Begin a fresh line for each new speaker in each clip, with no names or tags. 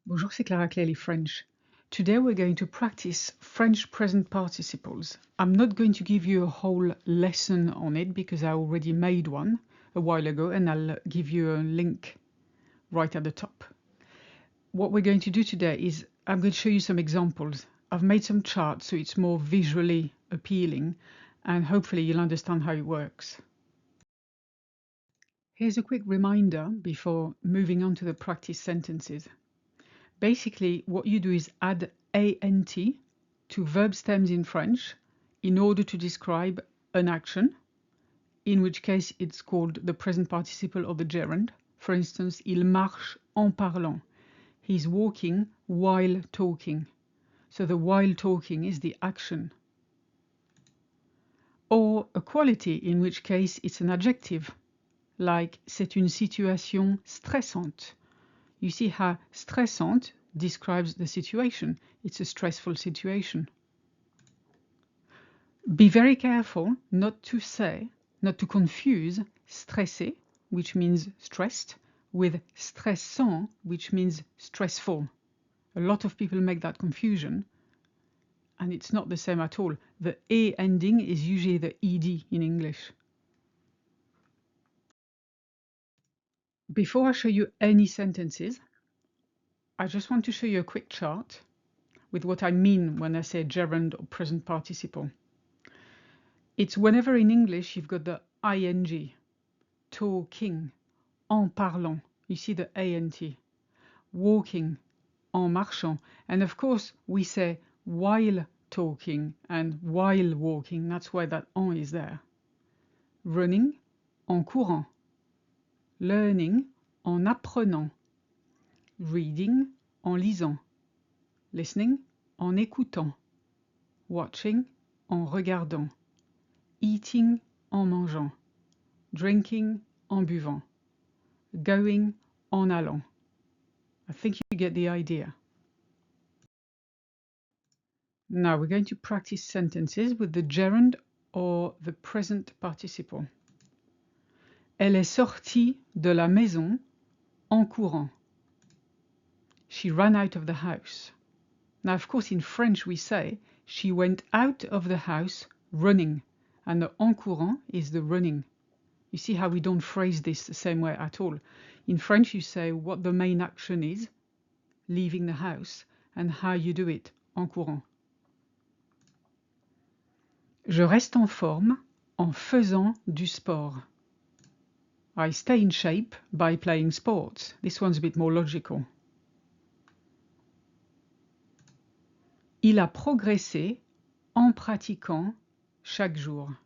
Bonjour, c'est Clara Clearly French. Today we're going to practice French present participles. I'm not going to give you a whole lesson on it because I already made one a while ago and I'll give you a link right at the top. What we're going to do today is I'm going to show you some examples. I've made some charts so it's more visually appealing and hopefully you'll understand how it works. Here's a quick reminder before moving on to the practice sentences. Basically, what you do is add ant to verb stems in French in order to describe an action, in which case it's called the present participle or the gerund. For instance, il marche en parlant. He's walking while talking. So the while talking is the action. Or a quality, in which case it's an adjective, like c'est une situation stressante. You see how stressante describes the situation. It's a stressful situation. Be very careful not to confuse stressé, which means stressed, with stressant, which means stressful. A lot of people make that confusion, and it's not the same at all. The A ending is usually the ED in English. Before I show you any sentences, I just want to show you a quick chart with what I mean when I say gerund or present participle. It's whenever in English you've got the ing, talking, en parlant. You see the ant. Walking, en marchant. And of course we say while talking and while walking. That's why that en is there. Running, en courant. Learning, en apprenant. Reading, en lisant. Listening, en écoutant. Watching, en regardant. Eating, en mangeant. Drinking, en buvant. Going, en allant. I think you get the idea. Now we're going to practice sentences with the gerund or the present participle. Elle est sortie de la maison en courant. She ran out of the house. Now, of course, in French we say she went out of the house running, and the en courant is the running. You see how we don't phrase this the same way at all. In French you say what the main action is, leaving the house, and how you do it, en courant. Je reste en forme en faisant du sport. I stay in shape by playing sports. This one's a bit more logical. Il a progressé en pratiquant chaque jour.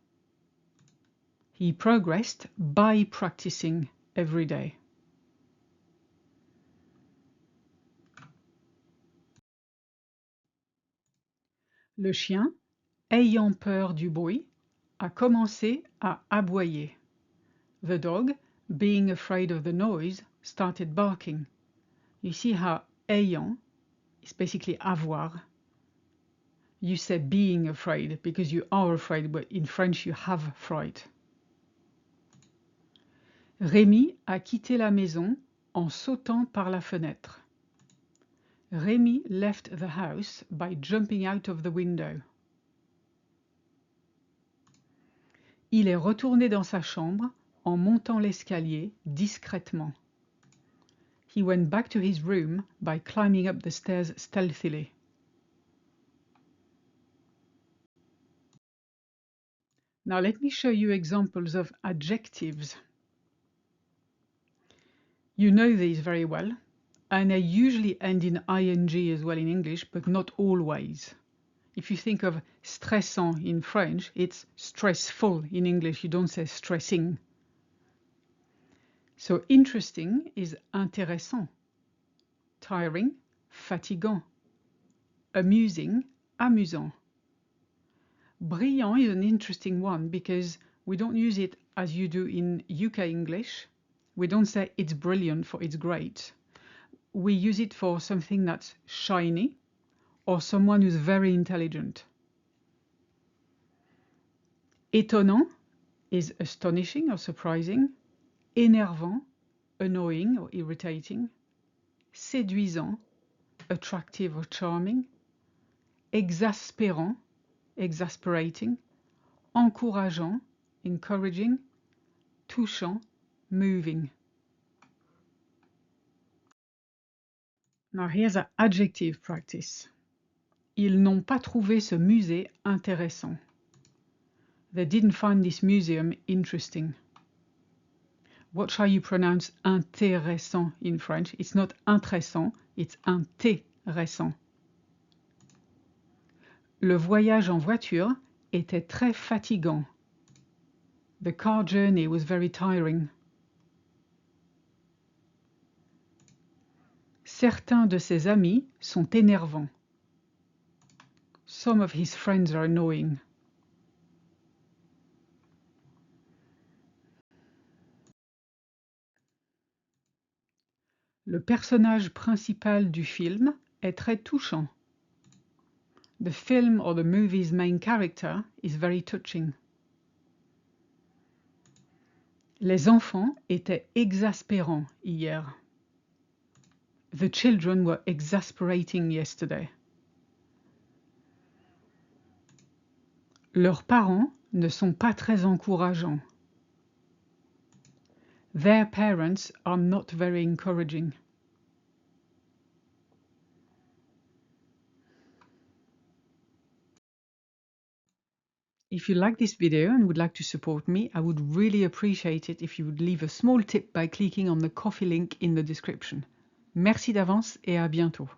He progressed by practicing every day. Le chien, ayant peur du bruit, a commencé à aboyer. The dog, being afraid of the noise, started barking. You see how ayant is basically avoir. You say being afraid because you are afraid, but in French you have fright. Rémi a quitté la maison en sautant par la fenêtre. Rémi left the house by jumping out of the window. Il est retourné dans sa chambre en montant l'escalier discrètement. He went back to his room by climbing up the stairs stealthily. Now let me show you examples of adjectives. You know these very well, and they usually end in ing as well in English, but not always. If you think of stressant in French, it's stressful in English. You don't say stressing. So interesting is intéressant. Tiring, fatigant. Amusing, amusant. Brillant is an interesting one because we don't use it as you do in UK English. We don't say it's brilliant for it's great. We use it for something that's shiny or someone who's very intelligent. Étonnant is astonishing or surprising. Énervant, annoying or irritating. Séduisant, attractive or charming, exaspérant, exasperating, encourageant, encouraging, touchant, moving. Now here's an adjective practice. Ils n'ont pas trouvé ce musée intéressant. They didn't find this museum interesting. What shall you pronounce intéressant in French? It's not intéressant, it's intéressant. Le voyage en voiture était très fatigant. The car journey was very tiring. Certains de ses amis sont énervants. Some of his friends are annoying. Le personnage principal du film est très touchant. The film or the movie's main character is very touching. Les enfants étaient exaspérants hier. The children were exasperating yesterday. Leurs parents ne sont pas très encourageants. Their parents are not very encouraging. If you like this video and would like to support me, I would really appreciate it if you would leave a small tip by clicking on the Ko-fi link in the description. Merci d'avance et à bientôt.